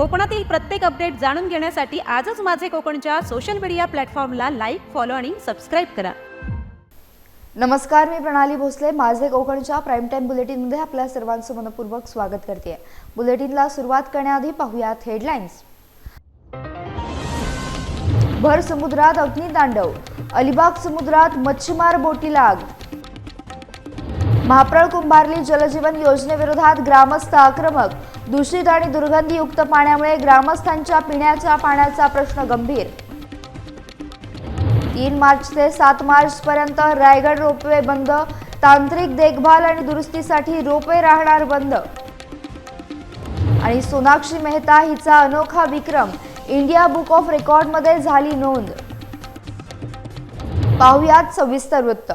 कोकणातील प्रत्येक अपडेट जाणून घेण्यासाठी आजच माझे कोकणच्या सोशल मीडिया प्लॅटफॉर्मला लाईक, फॉलो आणि सबस्क्राईब करा. नमस्कार, मी प्रणाली भोसले. माझे कोकणच्या प्राईम टाइम बुलेटिनमध्ये आपल्या सर्वांचं मनपूर्वक स्वागत करते. बुलेटिनला सुरुवात करण्याआधी पाहूयात हेडलाईन्स. भर समुद्रात अग्नितांडव, अलिबाग समुद्रात मच्छीमार बोटीला आग. महाप्रळ कुंभारली जलजीवन योजनेविरोधात ग्रामस्थ आक्रमक. दूषित आणि दुर्गंधीयुक्त पाण्यामुळे ग्रामस्थांच्या पिण्याच्या पाण्याचा प्रश्न गंभीर. 3 मार्च ते 7 मार्च पर्यंत रायगड रोपवे बंद. तांत्रिक देखभाल आणि दुरुस्तीसाठी रोपवे राहणार बंद. आणि सोनाक्षी मेहता हिचा अनोखा विक्रम इंडिया बुक ऑफ रेकॉर्डमध्ये झाली नोंद. पाहुयात सविस्तर वृत्त.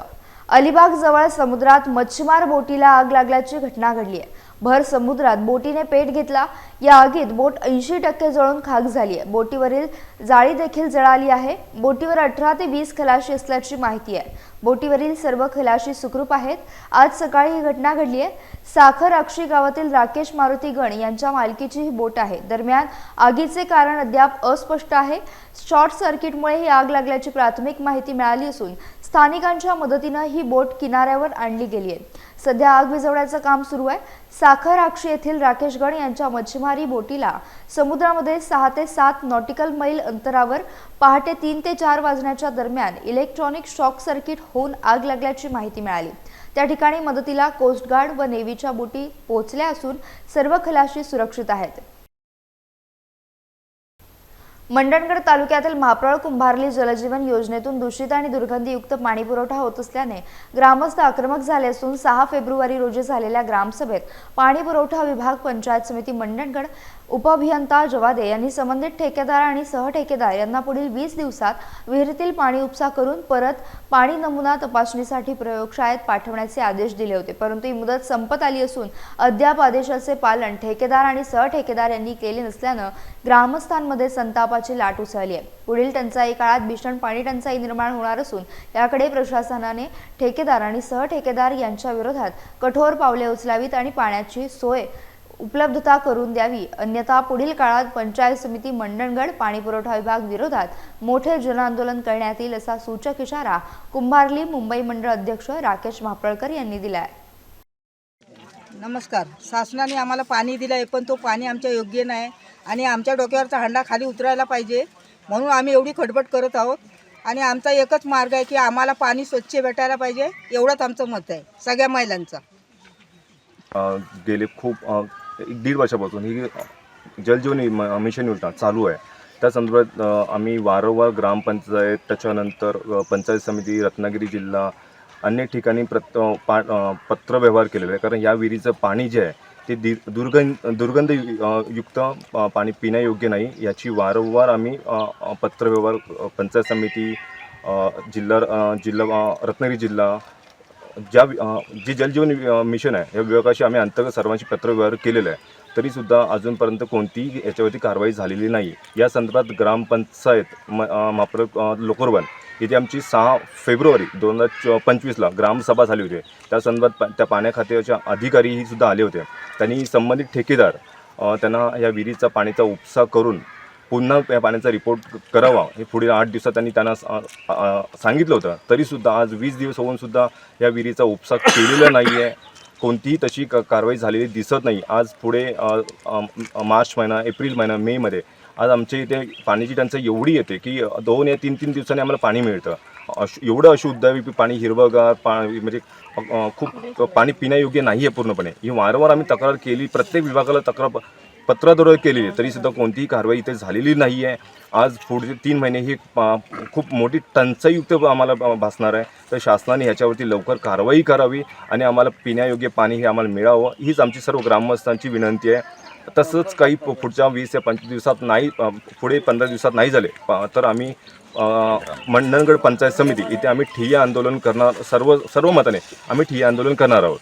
अलिबाग जवळ समुद्रात मच्छीमार बोटीला आग लागल्याची घटना घडली आहे. भर समुद्रात बोटीने पेट घेतला. या आगीत बोट 80% जळून खाक झाली आहे. बोटीवरील जाळी देखील जळाली आहे. बोटीवर 18 ते 20 खलाशी असल्याची माहिती आहे. बोटीवरील सर्व खलाशी सुखरूप आहेत. आज सकाळी ही घटना घडली आहे. साखर अक्षी गावातील राकेश मारुती गण यांच्या मालकीची ही बोट आहे. दरम्यान आगीचे कारण अद्याप अस्पष्ट आहे. शॉर्ट सर्किटमुळे ही आग लागल्याची प्राथमिक माहिती मिळाली असून स्थानिकांच्या मदतीने ही बोट किनाऱ्यावर आणली गेली आहे. सध्या आग विझवण्याचं काम सुरू आहे. साखर अक्षी येथील राकेश गण यांच्या मच्छीमारी बोटीला समुद्रामध्ये 6 ते 7 नॉटिकल मैल अंतरावर पहाटे 3 ते 4 वाजण्याच्या दरम्यान इलेक्ट्रॉनिक शॉक सर्किट होऊन आग लागल्याची माहिती मिळाली. त्या ठिकाणी मदतीला कोस्ट गार्ड व नेव्हीच्या बोटी पोहोचल्या असून सर्व खलाशी सुरक्षित आहेत. मंडणगड तालुक्यातील महाप्रळ कुंभारली जलजीवन योजनेतून दूषित आणि दुर्गंधीयुक्त पाणी पुरवठा होत असल्याने ग्रामस्थ आक्रमक झाले असून 6 फेब्रुवारी रोजी झालेल्या ग्रामसभेत पाणी पुरवठा विभाग, पंचायत समिती मंडणगड, उपअभियंता जवादे यांनी संबंधित ठेकेदार आणि सहठेकेदार यांना पुढील 20 दिवसात विहिरीतील पाणी उपसा करून परत पाणी नमुना तपासणीसाठी प्रयोगशाळेत पाठवण्याचे आदेश दिले होते. परंतु ही मुदत संपत आली असून अद्याप आदेशाचे पालन ठेकेदार आणि सहठेकेदार यांनी केले नसल्याने ग्रामस्थांमध्ये संतापाची लाट उसळली आहे. पुढील टंचाई काळात भीषण पाणी टंचाई निर्माण होणार असून याकडे प्रशासनाने ठेकेदार आणि सहठेकेदार यांच्या विरोधात कठोर पावले उचलावीत आणि पाण्याची सोय उपलब्धता करून द्यावी. अन्यथा पुढील काळात पंचायत समिती मंडणगड, पाणी पुरवठा विभाग विरोधात मोठे जनआंदोलन करण्यात येईल असा सूचक इशारा कुंभारली मुंबई मंडळ अध्यक्ष राकेश महाप्रळकर यांनी दिला आहे. नमस्कार. शासनाने आम्हाला पाणी दिलं आहे, पण तो पाणी आमच्या योग्य नाही आणि आमच्या डोक्यावरचा हंडा खाली उतरायला पाहिजे, म्हणून आम्ही एवढी खटपट करत आहोत. आणि आमचा एकच मार्ग आहे की आम्हाला पाणी स्वच्छ भेटायला पाहिजे, एवढंच आमचं मत आहे सगळ्या महिलांचं. गेले खूप 1.5 वर्षापासून ही जलजीवन मिशन योजना चालू आहे. त्या संदर्भात आम्ही वारंवार ग्रामपंचायत, त्याच्यानंतर पंचायत समिती, रत्नागिरी जिल्हा, अन्य ठिकाणी पत्रव्यवहार केलेला आहे. कारण या विहिरीचं पाणी जे आहे ते दुर्गंधयुक्त पाणी पिण्यायोग्य नाही. याची वारंवार आम्ही पत्रव्यवहार, पंचायत समिती, जिल्हा रत्नागिरी जिल्हा, जे जलजीवन मिशन आहे या विभागाशी आम्ही अंतर्गत सर्वांशी पत्रव्यवहार केलेला आहे. तरीसुद्धा अजूनपर्यंत कोणतीही याच्यावरती कारवाई झालेली नाही. या संदर्भात ग्रामपंचायत महाप्रळ लोकोरवन येथे आमची 6 फेब्रुवारी 2025ला ग्रामसभा झाली होती. त्या संदर्भात त्या पाण्या खात्याच्या अधिकारीही सुद्धा आले होते. त्यांनी संबंधित ठेकेदार त्यांना या विहिरीचा पाण्याचा उपसा करून पुन्हा या पाण्याचा रिपोर्ट करावा हे पुढील 8 दिवसात त्यांनी त्यांना सांगितलं होतं. तरीसुद्धा आज 20 दिवस होऊनसुद्धा या विहिरीचा उपसा केलेला नाही आहे. कोणतीही तशी कारवाई झालेली दिसत नाही. आज पुढे मार्च महिना, एप्रिल महिना, मेमध्ये आज आमच्या इथे पाण्याची टंचाई एवढी येते की 2 या 3 दिवसांनी आम्हाला पाणी मिळतं. एवढं अशुद्ध पाणी, हिरवगार पाणी, म्हणजे खूप पाणी पिण्यायोग्य नाही आहे पूर्णपणे. ही वारंवार आम्ही तक्रार केली, प्रत्येक विभागाला तक्रार पत्राद्वारे केली आहे, तरीसुद्धा कोणतीही कारवाई इथे झालेली नाही आहे. आज पुढचे 3 महिने ही खूप मोठी टंचाईयुक्त आम्हाला भासणार आहे. तर शासनाने ह्याच्यावरती लवकर कारवाई करावी आणि आम्हाला पिण्यायोग्य पाणी हे आम्हाला मिळावं हीच आमची सर्व ग्रामस्थांची विनंती आहे. तसंच काही पुढच्या 20 ते 25 दिवसात नाही, पुढे 15 दिवसात नाही झाले तर आम्ही मंडणगड पंचायत समिती इथे आम्ही ठिय्या आंदोलन करणार, सर्व मताने आम्ही ठिय्या आंदोलन करणार आहोत.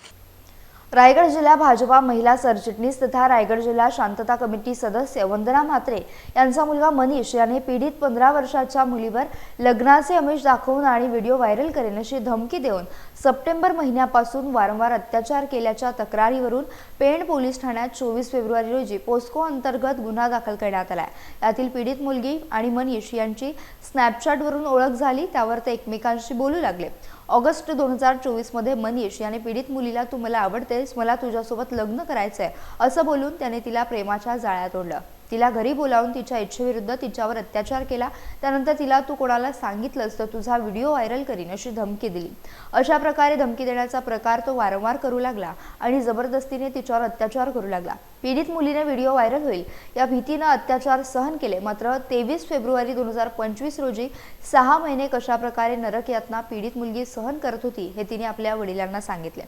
रायगड जिल्हा भाजपा महिला सरचिटणीस तथा रायगड जिल्हा शांतता कमिटी सदस्य वंदना म्हात्रे यांचा मुलगा मनीष याने पीडित 15 वर्षाच्या मुलीवर लग्नाचे आमिष दाखवून आणि व्हिडिओ व्हायरल करेन अशी धमकी देऊन सप्टेंबर महिन्यापासून वारंवार अत्याचार केल्याच्या तक्रारीवरून पेण पोलीस ठाण्यात 24 फेब्रुवारी रोजी पोस्को अंतर्गत गुन्हा दाखल करण्यात आला. यातील पीडित मुलगी आणि मनीष यांची स्नॅपचॅटवरून ओळख झाली, त्यावर ते एकमेकांशी बोलू लागले. ऑगस्ट 2024 मध्ये मनीष याने पीडित मुलीला तू मला आवडतेस, मला तुझ्यासोबत लग्न करायचंय असं बोलून त्याने तिला प्रेमाच्या जाळ्यात ओढलं. तिला घरी बोलावून तिच्या इच्छेविरुद्ध तिच्यावर अत्याचार केला. त्यानंतर तिला तू कोणाला सांगितलंस तर तुझा व्हिडिओ व्हायरल करीन अशी धमकी दिली. अशा प्रकारे धमकी देण्याचा प्रकार तो वारंवार करू लागला आणि जबरदस्तीने तिच्यावर अत्याचार करू लागला. पीडित मुलीने व्हिडिओ व्हायरल होईल या भीतीने अत्याचार सहन केले. मात्र 23 फेब्रुवारी 2025 रोजी 6 महिने कशा प्रकारे नरक यातना पीडित मुलगी सहन करत होती हे तिने आपल्या वडिलांना सांगितले.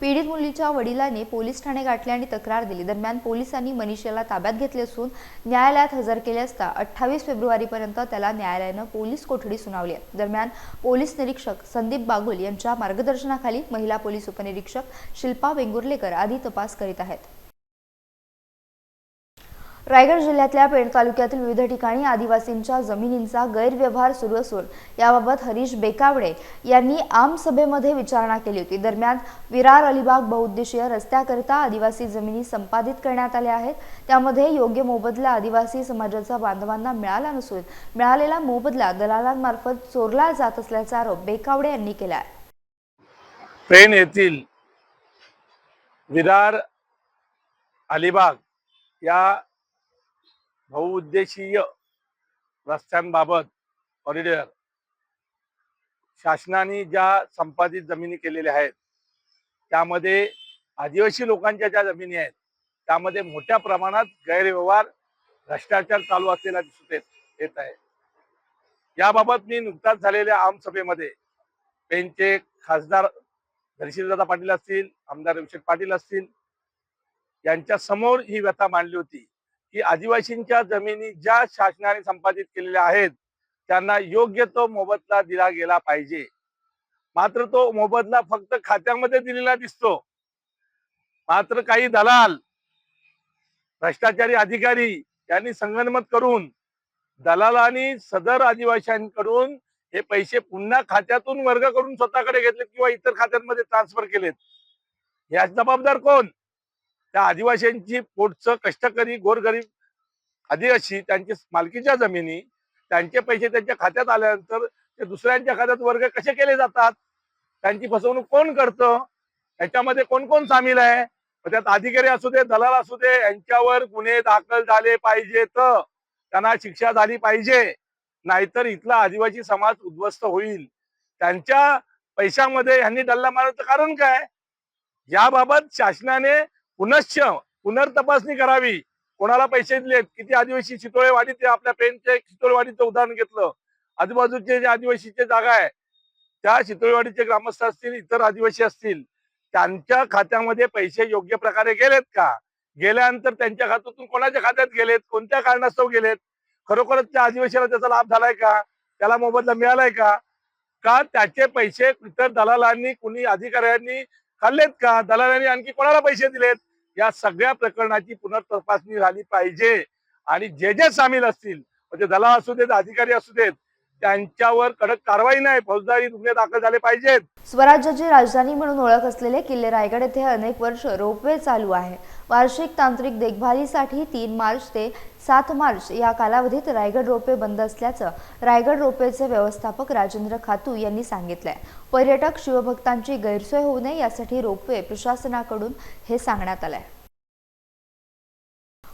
पीडित मुलीच्या वडिलांनी पोलीस ठाणे गाठले आणि तक्रार दिली. दरम्यान पोलिसांनी मनीषाला ताब्यात घेतले असून न्यायालयात हजर केले असता 28 फेब्रुवारीपर्यंत त्याला न्यायालयाने पोलीस कोठडी सुनावली. दरम्यान पोलीस निरीक्षक संदीप बागुल यांच्या मार्गदर्शनाखाली महिला पोलीस उपनिरीक्षक शिल्पा वेंगुर्लेकर आदी तपास करीत आहेत. रायगड जिल्ह्यातल्या पेण तालुक्यातील विविध ठिकाणी आदिवासींच्या जमिनींचा गैरव्यवहार सुरू असून याबाबत हरीश बेकावडे यांनी आमसभेमध्ये विचारणा केली होती. दरम्यान विरार अलिबाग बहुउद्देशीय रस्त्याकरिता आदिवासी जमिनी संपादित करण्यात आल्या आहेत. त्यामध्ये योग्य मोबदला आदिवासी समाजाच्या बांधवांना मिळाला नसून मिळालेला मोबदला दलालांमार्फत चोरला जात असल्याचा आरोप बेकावडे यांनी केला आहे. पेण येथील विरार अलिबाग या बहुउद्देशीय रस्त्यांबाबत कॉरिडॉर शासनाने ज्या संपादित जमिनी केलेल्या आहेत त्यामध्ये आदिवासी लोकांच्या ज्या जमिनी आहेत त्यामध्ये मोठ्या प्रमाणात गैरव्यवहार भ्रष्टाचार चालू असलेला दिसून येत आहे. याबाबत मी नुकताच झालेल्या आमसभेमध्ये पेणचे खासदार धनशीलदादा पाटील असतील, आमदार अभिषेक पाटील असतील यांच्या समोर ही व्यथा मांडली होती की आदिवासींच्या जमिनी ज्या शासनाने संपादित केलेल्या आहेत त्यांना योग्य तो मोबदला दिला गेला पाहिजे. मात्र तो मोबदला फक्त खात्यामध्ये दिलेला दिसतो. मात्र काही दलाल भ्रष्टाचारी अधिकारी यांनी संगनमत करून दलालांनी सदर आदिवासींकडून हे पैसे पुन्हा खात्यातून वर्ग करून स्वतःकडे घेतलेत किंवा इतर खात्यांमध्ये ट्रान्सफर केलेत. यास जबाबदार कोण? त्या आदिवासींची पोटचं कष्टकरी गोरगरीब आदिवासी त्यांची मालकीच्या जमिनी त्यांचे पैसे त्यांच्या खात्यात आल्यानंतर ते दुसऱ्यांच्या खात्यात वर्ग कसे केले जातात, त्यांची फसवणूक कोण करतं, याच्यामध्ये कोण कोण सामील आहे, त्यात अधिकारी असू दे दलाल असू दे यांच्यावर गुन्हे दाखल झाले पाहिजेत, त्यांना शिक्षा झाली पाहिजे. नाहीतर इथला आदिवासी समाज उद्ध्वस्त होईल. त्यांच्या पैशामध्ये यांनी डल्ला मारण्याचं कारण काय? याबाबत शासनाने पुनर्तपासणी करावी. कोणाला पैसे दिलेत, किती आदिवासी चितोळेवाडीत आपल्या पेणच्या चितोळेवाडीचं उदाहरण घेतलं, आजूबाजूचे जे आदिवासीचे जागा आहे त्या चितोळेवाडीचे ग्रामस्थ असतील, इतर आदिवासी असतील, त्यांच्या खात्यामध्ये पैसे योग्य प्रकारे गेलेत का? गेल्यानंतर त्यांच्या खात्यातून कोणाच्या खात्यात गेलेत, कोणत्या कारणास्तव गेलेत, खरोखरच त्या आदिवासीला त्याचा लाभ झालाय का, त्याला मोबदला मिळालाय का त्याचे पैसे इतर दलालांनी कुणी अधिकाऱ्यांनी खाल्लेत का, दलालांनी आणखी कोणाला पैसे दिलेत, या सगळ्या प्रकरणाची पुनर्तपासणी झाली पाहिजे. आणि जे जे सामील असतील म्हणजे दलाल असू देत अधिकारी असू देत त्यांच्यावर कडक कारवाई नाही फौजदारी गुन्हे दाखल झाले पाहिजेत. स्वराज्याची राजधानी म्हणून ओळख असलेले किल्ले रायगड येथे अनेक वर्ष रोपवे चालू आहे. वार्षिक तांत्रिक देखभालीसाठी 3 मार्च ते 7 मार्च या कालावधीत रायगड रोपवे बंद असल्याचं रायगड रोपवेचे व्यवस्थापक राजेंद्र खातू यांनी सांगितलंय. पर्यटक शिवभक्तांची गैरसोय होऊ नये यासाठी रोपवे प्रशासनाकडून हे सांगण्यात आलंय.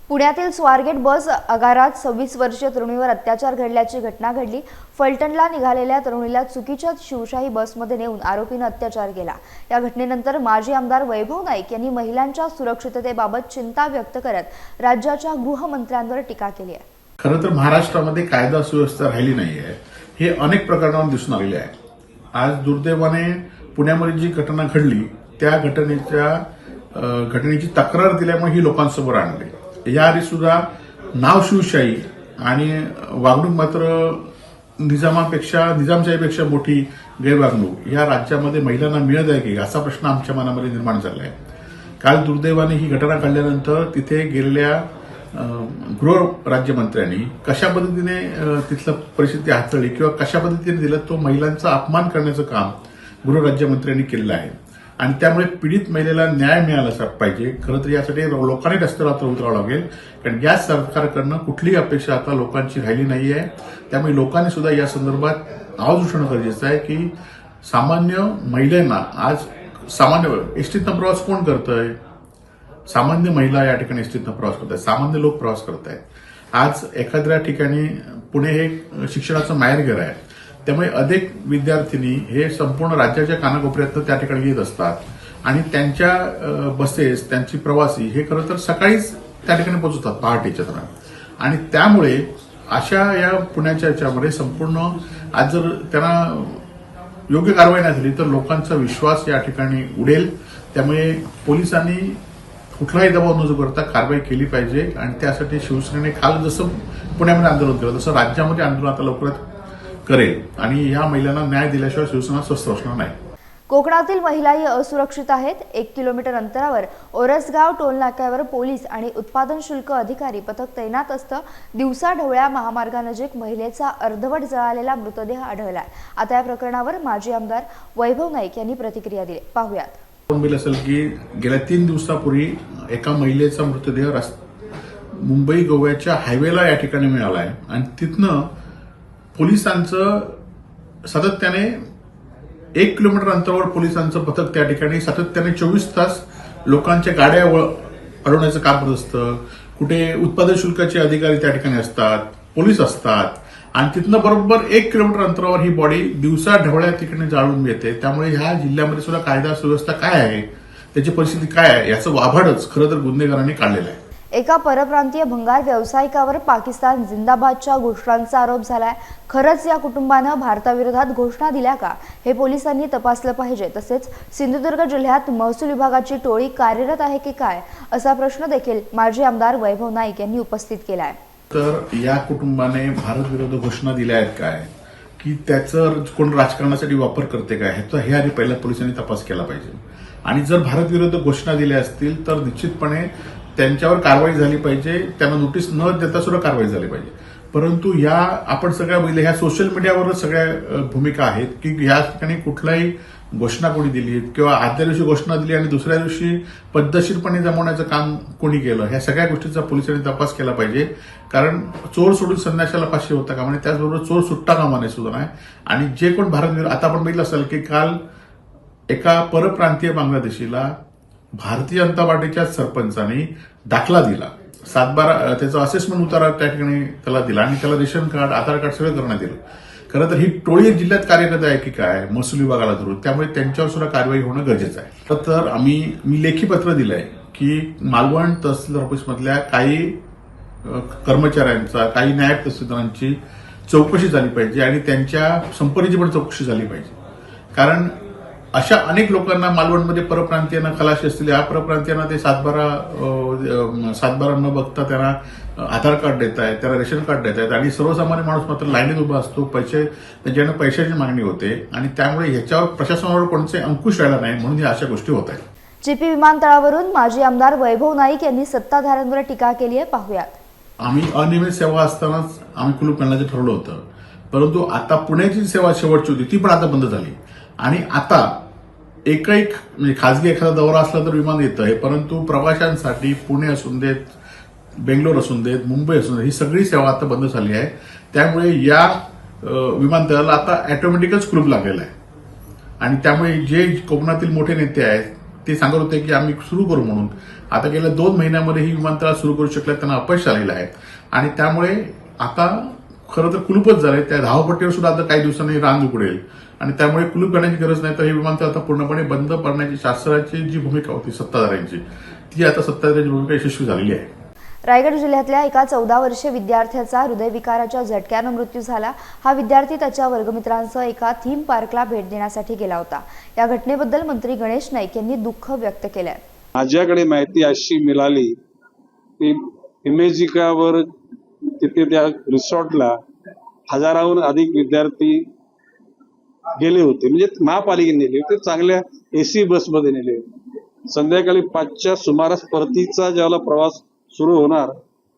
पुण्यातील स्वारगेट बस आगारात 26 वर्षीय तरुणीवर अत्याचार घडल्याची घटना घडली. फलटणला निघालेल्या तरुणीला चुकीच्या शिवशाही बसमध्ये नेऊन आरोपीने अत्याचार केला. या घटनेनंतर माजी आमदार वैभव नाईक यांनी महिलांच्या सुरक्षिततेबाबत चिंता व्यक्त करत राज्याच्या गृहमंत्र्यांवर टीका केली आहे. खरं तर महाराष्ट्रामध्ये कायदा सुव्यवस्था राहिली नाहीये हे अनेक प्रकरणांवर दिसून आलेले आहे. आज दुर्दैवाने पुण्यामध्ये जी घटना घडली त्या घटनेची तक्रार दिल्यामुळे ही लोकांसमोर आणली. याआधी सुद्धा नाव शिवशाही आणि वागणूक मात्र निजामशाहीपेक्षा मोठी गैरवागणूक या राज्यामध्ये महिलांना मिळत आहे की असा प्रश्न आमच्या मनामध्ये निर्माण झाला आहे. काल दुर्दैवाने ही घटना घडल्यानंतर तिथे गेलेल्या गृह राज्यमंत्र्यांनी कशा पद्धतीने तिथलं परिस्थिती हाताळली किंवा कशा पद्धतीने दिलं तो महिलांचा अपमान करण्याचं काम गृह राज्यमंत्र्यांनी केलेलं आहे आणि त्यामुळे पीडित महिलेला न्याय मिळाला पाहिजे. खरं तर यासाठी लोकांनी रस्त्यावर आता उतरावं लागेल, कारण या सरकारकडनं कुठलीही अपेक्षा आता लोकांची राहिली नाही आहे. त्यामुळे लोकांनी सुद्धा या संदर्भात आवाज उठवणं गरजेचं आहे की सामान्य महिलांना आज सामान्य एसटीतनं प्रवास कोण करतंय? सामान्य महिला या ठिकाणी एसटीतनं प्रवास करत आहेत, सामान्य लोक प्रवास करत आहेत. आज एखाद्या ठिकाणी पुणे हे शिक्षणाचं माहेरघर आहे, त्यामुळे अनेक विद्यार्थिनी हे संपूर्ण राज्याच्या कानाकोपऱ्यातनं त्या ठिकाणी येत असतात आणि त्यांच्या बसेस त्यांची प्रवासी हे खरं तर सकाळीच त्या ठिकाणी पोहोचतात पहाटेच्या दरम्यान आणि त्यामुळे अशा या पुण्याच्या याच्यामध्ये संपूर्ण आज जर त्यांना योग्य कारवाई नाही झाली तर लोकांचा विश्वास या ठिकाणी उडेल. त्यामुळे पोलिसांनी कुठलाही दबाव न करता कारवाई केली पाहिजे आणि त्यासाठी शिवसेनेने काल जसं पुण्यामध्ये आंदोलन केलं तसं राज्यामध्ये आंदोलन आता लवकरात करेल आणि या महिलांना न्याय दिल्याशिवाय शिवसेना स्वस्थ बसणार नाही. कोकणातील महिलाही असुरक्षित आहेत. 1 किलोमीटर अंतरावर ओरसगाव टोल नाक्यावर पोलीस आणि उत्पादन शुल्क अधिकारी पथक तैनात असतं. दिवसाढवळ्या महामार्गानजीक महिलेचा अर्धवट जळालेला मृतदेह आढळलाय. आता या प्रकरणावर माजी आमदार वैभव नाईक यांनी प्रतिक्रिया दिली. पाहुयात. असेल की गेल्या 3 दिवसापूर्वी एका महिलेचा मृतदेह मुंबई गोव्याच्या हायवेला या ठिकाणी मिळाला आहे आणि तिथनं पोलिसांचं सातत्याने 1 किलोमीटर अंतरावर पोलिसांचं पथक त्या ठिकाणी सातत्याने 24 तास लोकांच्या गाड्या अडवण्याचं काम करत असतं. कुठे उत्पादन शुल्काचे अधिकारी त्या ठिकाणी असतात, पोलीस असतात आणि तिथनं बरोबर 1 किलोमीटर अंतरावर ही बॉडी दिवसा ढवळ्या ठिकाणी जाळून मिळते. त्यामुळे ह्या जिल्ह्यामध्ये सुद्धा कायदा सुव्यवस्था काय आहे, त्याची परिस्थिती काय आहे याचं वाभाडच खरं तर गुन्हेगारांनी काढलेलं आहे. एका परप्रांतीय भंगार व्यावसायिकावर पाकिस्तान जिंदाबादच्या घोषणांचा आरोप झालाय. खरंच या कुटुंबानं भारताविरोधात घोषणा दिल्या का हे पोलिसांनी तपासलं पाहिजे. तसेच सिंधुदुर्ग जिल्ह्यात महसूल विभागाची टोळी कार्यरत आहे की काय असा प्रश्न देखील माजी आमदार वैभव नाईक यांनी उपस्थित केलाय. तर या कुटुंबाने भारत विरोधी घोषणा दिल्या आहेत काय की त्याचं कोण राजकारणासाठी वापर करते काय ह्याचा हे आधी पहिल्या पोलिसांनी तपास केला पाहिजे आणि जर भारत विरोधी घोषणा दिल्या असतील तर निश्चितपणे त्यांच्यावर कारवाई झाली पाहिजे. त्यांना नोटीस न देता सुद्धा कारवाई झाली पाहिजे. परंतु या आपण सगळ्या बघितलं ह्या सोशल मीडियावरच सगळ्या भूमिका आहेत की ह्या ठिकाणी कुठलाही घोषणा कोणी दिली किंवा आदल्या दिवशी घोषणा दिली आणि दुसऱ्या दिवशी पद्धतशीरपणे जमवण्याचं काम कोणी केलं ह्या सगळ्या गोष्टींचा पोलिसांनी तपास केला पाहिजे. कारण चोर सोडून संन्याशाला फाशी होता कामा नये, त्याचबरोबर चोर सुट्टा कामा नये सुद्धा नाही. आणि जे कोण भारत आता आपण बघितलं असेल की काल एका परप्रांतीय बांगलादेशीला भारतीय जनता पार्टीच्या सरपंचांनी दाखला दिला, 7/12 त्याचा असेसमेंट उतारा त्या ठिकाणी त्याला दिला आणि त्याला रेशन कार्ड आधार कार्ड सगळं करण्यात दिलं. खरं तर ही टोळी जिल्ह्यात कार्यरत आहे की काय महसूल विभागाला धरून, त्यामुळे त्यांच्यावर सुद्धा कारवाई होणं गरजेचं आहे. तर मी लेखी पत्र दिलंय की मालवण तहसील ऑफिसमधल्या काही कर्मचाऱ्यांचा काही नायब तहसीलदारांची चौकशी झाली पाहिजे आणि त्यांच्या संपत्तीची पण चौकशी झाली पाहिजे. कारण अशा अनेक लोकांना मालवणमध्ये परप्रांतीयांना खलाशी असतील, या परप्रांतीयांना ते 7/12 न बघता त्यांना आधार कार्ड देत आहेत, त्याला रेशन कार्ड देत आहेत आणि सर्वसामान्य माणूस मात्र लाईनीत उभा असतो, त्यांच्याकडे पैशाची मागणी होते आणि त्यामुळे ह्याच्यावर प्रशासनावर कोणते अंकुश राहिला नाही म्हणून या अशा गोष्टी होत आहेत. चिपी विमानतळावरून माजी आमदार वैभव नाईक यांनी सत्ताधाऱ्यांवर टीका केली आहे. पाहुयात. आम्ही अनियमित सेवा असतानाच आम्ही कुलूप घालण्याचं ठरवलं होतं, परंतु आता पुण्याची सेवा शेवटची होती ती पण आता बंद झाली आणि आता म्हणजे खाजगी एखादा दौरा असला तर विमान येतं आहे, परंतु प्रवाशांसाठी पुणे असून देत, बेंगलोर असून देत, मुंबई असून देत ही सगळी सेवा आता बंद झाली आहे. त्यामुळे या विमानतळाला आता ऑटोमॅटिकच कुलूप लागलेलं आहे आणि त्यामुळे जे कोकणातील मोठे नेते आहेत ते सांगत होते की आम्ही सुरू करू म्हणून. आता गेल्या 2 महिन्यामध्ये ही विमानतळ सुरू करू शकल्यात, त्यांना अपयश आलेलं आहे आणि त्यामुळे आता खरं तर कुलूपच झालंय. त्या धावपट्टीवर सुद्धा आता काही दिवसांनी रांग उघडेल आणि त्यामुळे कुलूप करण्याची गरज नाही. तर हे विमानतळ आता पूर्णपणे बंद पडण्याची शासनाची जी भूमिका होती सत्ताधाऱ्यांची ती आता सत्ताधाऱ्यांची भूमिका यशस्वी झालेली आहे. रायगड जिल्ह्यातल्या एका 14 वर्षीय विद्यार्थ्याचा हृदयविकाराच्या झटक्यानं मृत्यू झाला. हा विद्यार्थी त्याच्या वर्गमित्रांसह एका थीम पार्कला भेट देण्यासाठी गेला होता. या घटनेबद्दल मंत्री गणेश नाईक यांनी दुःख व्यक्त केलंय. माझ्याकडे माहिती अशी मिळाली की इमेजिकावर तिथे त्या रिसॉर्टला हजाराहून अधिक विद्यार्थी गेले होते, म्हणजे महापालिकेने नेले होते, चांगल्या AC बसमध्ये नेले होते संध्याकाळी 5च्या सुमारास परतीचा ज्यावेळेला प्रवास सुरू होणार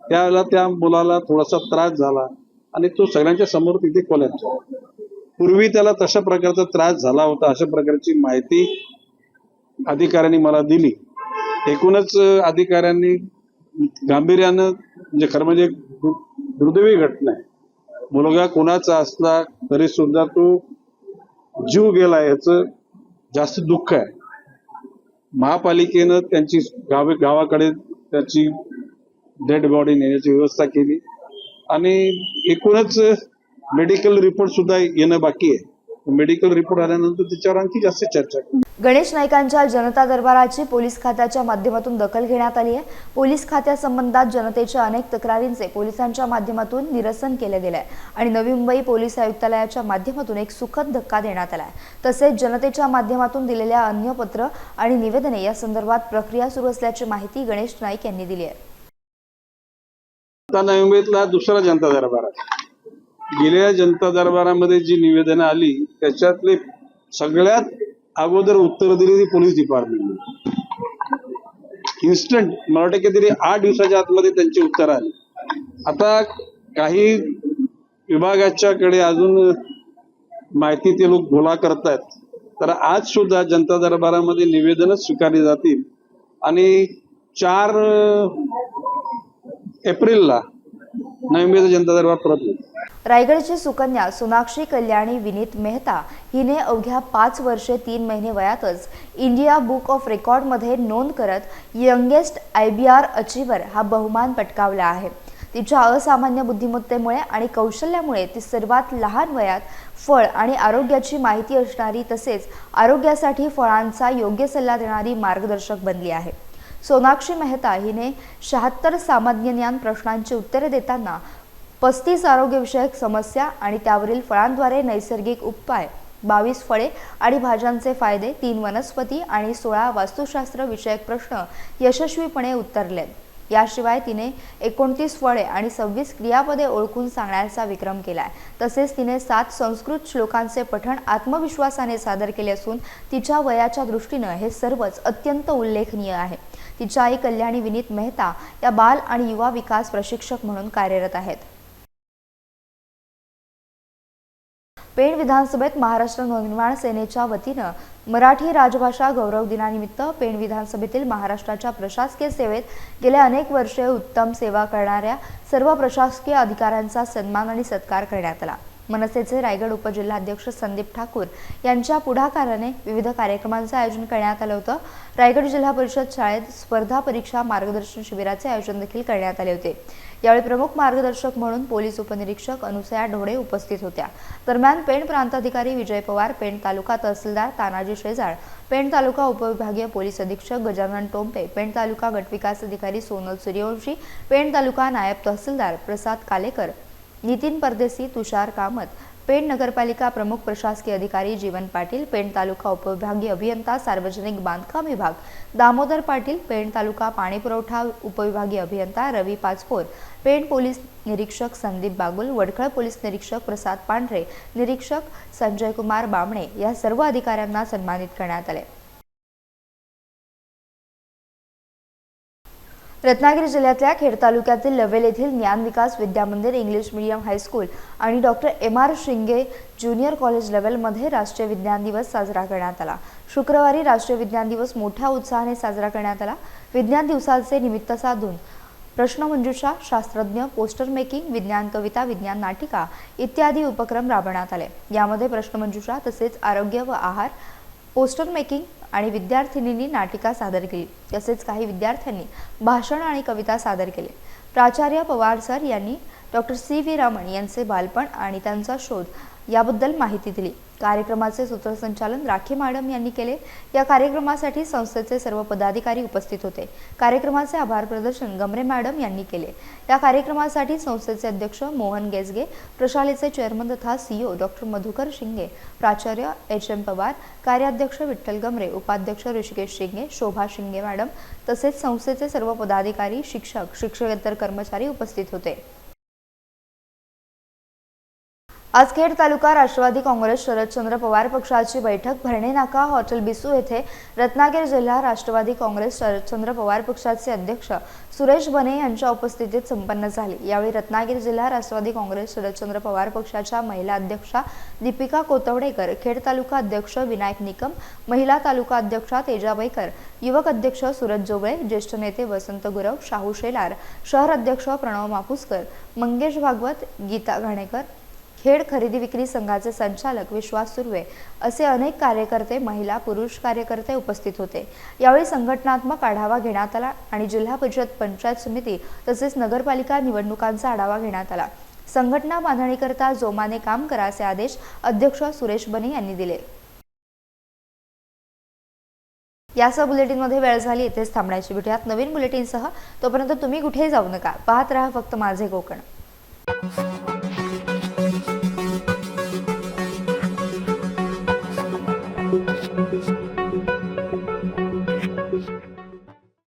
त्यावेळेला त्या मुलाला थोडासा त्रास झाला आणि तो सगळ्यांच्या समोर तिथे कोलॅप्स झाला. पूर्वी त्याला तशा प्रकारचा त्रास झाला होता अशा प्रकारची माहिती अधिकाऱ्यांनी मला दिली. एकूणच अधिकाऱ्यांनी गांभीर्यानं म्हणजे खरं म्हणजे दुर्दैवी घटना आहे. मुलगा कोणाचा असला तरी सुद्धा तो जीव गेला याचं जास्त दुःख आहे. महापालिकेनं त्यांची गावाकडे त्याची डेड बॉडी नेण्याची व्यवस्था केली आणि एकूणच मेडिकल रिपोर्ट सुद्धा येणं बाकी आहे. मेडिकल रिपोर्ट आल्यानंतर त्याच्यावर आणखी जास्त चर्चा करू. गणेश नाईकांच्या जनता दरबाराची पोलीस खात्याच्या माध्यमातून दखल घेण्यात आली आहे. पोलीस खात्यासंबंधात जनतेच्या अनेक तक्रारींचे पोलिसांच्या माध्यमातून निरसन केले गेले आहे आणि नवी मुंबई पोलीस आयुक्तालयाच्या माध्यमातून एक सुखद धक्का देण्यात आला आहे. तसेच जनतेच्या माध्यमातून दिलेल्या अन्य पत्र आणि निवेदने या संदर्भात प्रक्रिया सुरू असल्याची माहिती गणेश नाईक यांनी दिली आहे. आता नवी मुंबईतला दुसरा जनता दरबार आहे. गेल्या जनता दरबारामध्ये जी निवेदनं आली त्याच्यातले सगळ्यात अगोदर उत्तर दिली ती पोलीस डिपार्टमेंटने. इन्स्टंट मला वाटतं की तरी 8 दिवसाच्या आतमध्ये त्यांची उत्तर आली. आता काही विभागाच्याकडे अजून माहिती ते लोक गोळा करतायत. तर आज सुद्धा जनता दरबारामध्ये निवेदनच स्वीकारली जातील आणि 4 एप्रिलला नवी मुंबईचा जनता दरबार परत होईल. रायगडची सुकन्या सोनाक्षी कल्याणी विनीत मेहता हिने अवघ्या 5 वर्षे 3 महिने वयातच इंडिया बुक ऑफ रेकॉर्डमध्ये नोंद करत यंगेस्ट IBR अचीवर हा बहुमान पटकावला आहे. तिच्या असामान्य बुद्धिमत्तेमुळे आणि कौशल्यामुळे ती सर्वात लहान वयात फळ आणि आरोग्याची माहिती असणारी तसेच आरोग्यासाठी फळांचा योग्य सल्ला देणारी मार्गदर्शक बनली आहे. सोनाक्षी मेहता हिने 76 सामान्य ज्ञान प्रश्नांची उत्तरे देताना 35 आरोग्यविषयक समस्या आणि त्यावरील फळांद्वारे नैसर्गिक उपाय, 22 फळे आणि भाज्यांचे फायदे, 3 वनस्पती आणि 16 वास्तुशास्त्र विषयक प्रश्न यशस्वीपणे उत्तरलेत. याशिवाय तिने 29 फळे आणि 26 क्रियापदे ओळखून सांगण्याचा विक्रम केलाय. तसेच तिने 7 संस्कृत श्लोकांचे पठण आत्मविश्वासाने सादर केले असून तिच्या वयाच्या दृष्टीने हे सर्वच अत्यंत उल्लेखनीय आहे. तिच्या आई कल्याणी विनीत मेहता या बाल आणि युवा विकास प्रशिक्षक म्हणून कार्यरत आहेत. पेण विधानसभेत महाराष्ट्र नवनिर्माण सेनेच्या वतीनं मराठी राजभाषा गौरव दिनानिमित्त पेण विधानसभेतील महाराष्ट्राच्या प्रशासकीय सेवेत गेल्या अनेक वर्षे उत्तम सेवा करणाऱ्या सर्व प्रशासकीय अधिकाऱ्यांचा सन्मान आणि सत्कार करण्यात आला. मनसेचे रायगड उपजिल्हाध्यक्ष संदीप ठाकूर यांच्या पुढाकाराने विविध कार्यक्रमांचे आयोजन करण्यात आले होते. रायगड जिल्हा परिषद शाळेत स्पर्धा परीक्षा मार्गदर्शन शिबिराचे आयोजन देखील करण्यात आले होते. यावेळी प्रमुख मार्गदर्शक म्हणून पोलीस उपनिरीक्षक अनुसया ढोळे उपस्थित होत्या. दरम्यान पेण प्रांताधिकारी विजय पवार, पेण तालुका तहसीलदार तानाजी शेजाळ, पेण तालुका उपविभागीय पोलीस अधीक्षक गजानन टोंपे, पेण तालुका गटविकास अधिकारी सोनल सूर्यवंशी, पेण तालुका नायब तहसीलदार प्रसाद कालेकर, नितीन परदेसी, तुषार कामत, पेण नगरपालिका प्रमुख प्रशासकीय अधिकारी जीवन पाटील, पेण तालुका उपविभागीय अभियंता सार्वजनिक बांधकाम विभाग दामोदर पाटील, पेण तालुका पाणीपुरवठा उपविभागीय अभियंता रवी पाचपोर, पेण पोलीस निरीक्षक संदीप बागुल, वडखळ पोलीस निरीक्षक प्रसाद पांढरे, निरीक्षक संजय कुमार बामणे या सर्व अधिकाऱ्यांना सन्मानित करण्यात आले. रत्नागिरी जिल्ह्यातल्या खेड तालुक्यातील लवेल येथील ज्ञान विकास विद्यामंदिर इंग्लिश मीडियम हायस्कूल आणि डॉक्टर MR शिंगे ज्युनियर कॉलेज लेव्हलमध्ये राष्ट्रीय विज्ञान दिवस साजरा करण्यात आला. शुक्रवारी राष्ट्रीय विज्ञान दिवस मोठ्या उत्साहाने साजरा करण्यात आला. विज्ञान दिवसाचे निमित्त साधून प्रश्नमंजुषा, शास्त्रज्ञ, पोस्टर मेकिंग, विज्ञान कविता, विज्ञान नाटिका इत्यादी उपक्रम राबवण्यात आले. यामध्ये प्रश्नमंजुषा तसेच आरोग्य व आहार, पोस्टर मेकिंग आणि विद्यार्थिनींनी नाटिका सादर केली. तसेच काही विद्यार्थ्यांनी भाषण आणि कविता सादर केले. प्राचार्य पवार सर यांनी डॉक्टर CV रमण यांचे बालपण आणि त्यांचा शोध याबद्दल माहिती दिली. कार्यक्रमाचे सूत्रसंचालन राखी मॅडम यांनी केले. या कार्यक्रमासाठी संस्थेचे सर्व पदाधिकारी उपस्थित होते. कार्यक्रमाचे आभार प्रदर्शन गमरे मॅडम यांनी केले. या कार्यक्रमासाठी संस्थेचे अध्यक्ष मोहन गेजगे, प्रशालेचे चेअरमन तथा CEO डॉक्टर मधुकर शिंगे, प्राचार्य HM पवार, कार्याध्यक्ष विठ्ठल गमरे, उपाध्यक्ष ऋषिकेश शिंगे, शोभा शिंगे मॅडम तसेच संस्थेचे सर्व पदाधिकारी, शिक्षक, शिक्षकेतर कर्मचारी उपस्थित होते. आज खेड तालुका राष्ट्रवादी काँग्रेस शरदचंद्र पवार पक्षाची बैठक भरणे नाका हॉटेल बिसू येथे रत्नागिरी जिल्हा राष्ट्रवादी काँग्रेस शरदचंद्र पवार पक्षाचे अध्यक्ष सुरेश बने यांच्या उपस्थितीत संपन्न झाली। यावेळी रत्नागिरी जिल्हा राष्ट्रवादी काँग्रेस शरदचंद्र पवार पक्षाच्या महिला अध्यक्षा दीपिका कोतवडेकर, खेड तालुका अध्यक्ष विनायक निकम, महिला तालुका अध्यक्षा तेजाबाईकर, युवक अध्यक्ष सुरज जोगळे, ज्येष्ठ नेते वसंत गुरव, शाहू शेलार, शहर अध्यक्ष प्रणव मापुसकर, मंगेश भागवत, गीता घाणेकर, खेड खरेदी विक्री संघाचे संचालक विश्वास सुर्वे असे अनेक कार्यकर्ते, महिला, पुरुष कार्यकर्ते उपस्थित होते। यावेळी संघटनात्मक आढावा घेण्यात आला आणि जिल्हा परिषद, पंचायत समिती तसेच नगरपालिका निवडणुकांचा आढावा घेण्यात आला। संघटना बांधणीकरता जोमाने काम करा असे आदेश अध्यक्ष सुरेश बने यांनी दिले। यासह बुलेटिनमध्ये वेळ झाली, इथेच थांबण्याची। भेटूयात नवीन बुलेटिनसह। तोपर्यंत तुम्ही कुठेही जाऊ नका, पाहत राहा फक्त माझे कोकण।